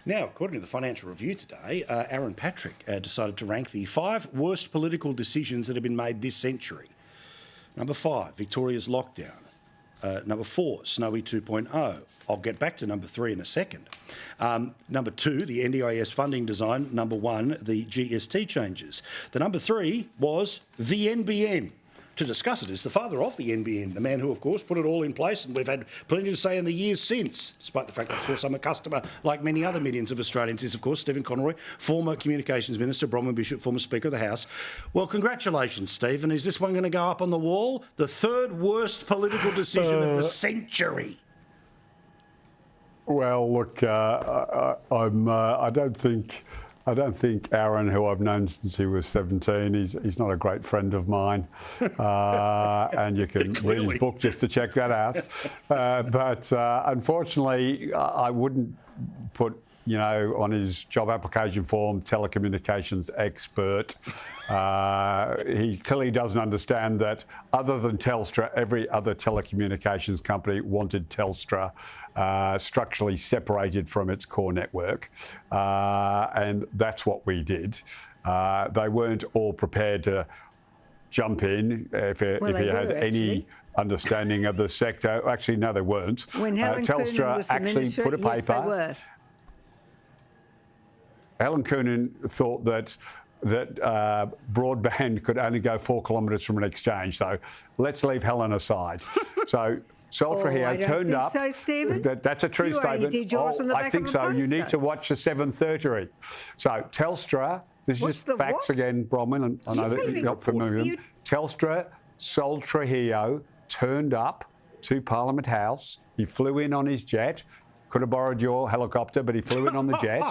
Now, according to the Financial Review today, Aaron Patrick decided to rank the 5 worst political decisions that have been made this century. Number 5, Victoria's lockdown. Number 4, Snowy 2.0. I'll get back to number 3 in a second. Number 2, the NDIS funding design. Number 1, the GST changes. The number 3 was the NBN. To discuss it is the father of the NBN, the man who, of course, put it all in place, and we've had plenty to say in the years since, despite the fact that, of course, I'm a customer, like many other millions of Australians, is, of course, Stephen Conroy, former Communications Minister, Bronwyn Bishop, former Speaker of the House. Well, congratulations, Stephen. Is this one going to go up on the wall? The 3rd worst political decision of the century. Well, look, I don't think Aaron, who I've known since he was 17, he's not a great friend of mine. And you can read his book just to check that out. But unfortunately, I wouldn't put, on his job application form, telecommunications expert. He clearly doesn't understand that other than Telstra, every other telecommunications company wanted Telstra structurally separated from its core network. And that's what we did. They weren't all prepared to jump in if he had any understanding of the sector. Actually, no, they weren't. When Telstra actually put a paper. Yes, they were. Helen Coonan thought that broadband could only go 4 kilometres from an exchange. So let's leave Helen aside. So Saltra here turned up. So, Stephen? That's a true statement. Did yours on the back I think of a so. postcard. You need to watch the 7:30. So Telstra, this is just facts again, Bronwyn, and I know that you're not familiar with them. Telstra, Sol Trujillo turned up to Parliament House. He flew in on his jet. Could have borrowed your helicopter, but he flew in on the jet.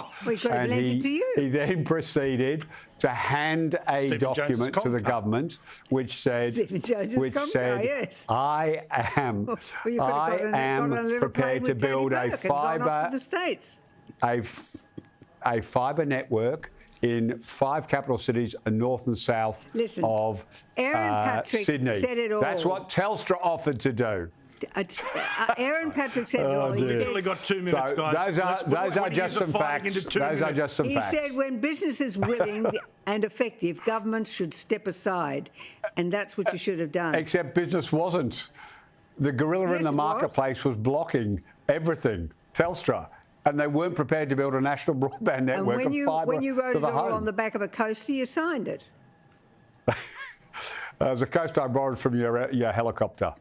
And he then proceeded to hand a document to the government which said, I am prepared to build a fibre network in 5 capital cities, north and south of Sydney. Said it all. That's what Telstra offered to do. Aaron Patrick said it all. We've only got 2 minutes, guys. Those are just some facts. Those are just some facts. He said when business is willing and effective, governments should step aside, and that's what you should have done. Except business wasn't. The gorilla in the marketplace was blocking everything, Telstra. And they weren't prepared to build a national broadband network of fibre to the home. When you wrote it all on the back of a coaster, you signed it. It was a coaster I borrowed from your helicopter.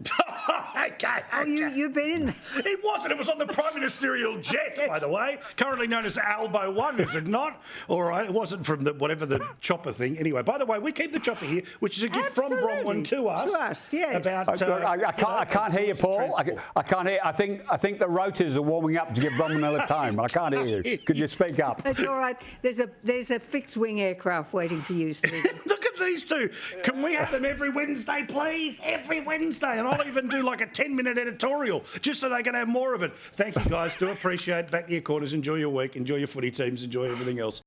Okay. You've been in there. It wasn't. It was on the Prime Ministerial jet, by the way, currently known as Albo 1, is it not? All right. It wasn't from the chopper thing. Anyway, by the way, we keep the chopper here, which is a gift from Bronwyn to us. To us, yes. About, I can't hear you, Paul. I can't hear. I think the rotors are warming up to give Bronwyn a lift home. I can't hear you. Could you speak up? It's all right. There's a fixed wing aircraft waiting for you, Stephen. Look at these two. Can we have them every Wednesday, please? Every Wednesday. And I'll even do like a 10-minute editorial just so they can have more of it. Thank you, guys. Do appreciate it. Back to your corners. Enjoy your week. Enjoy your footy teams. Enjoy everything else.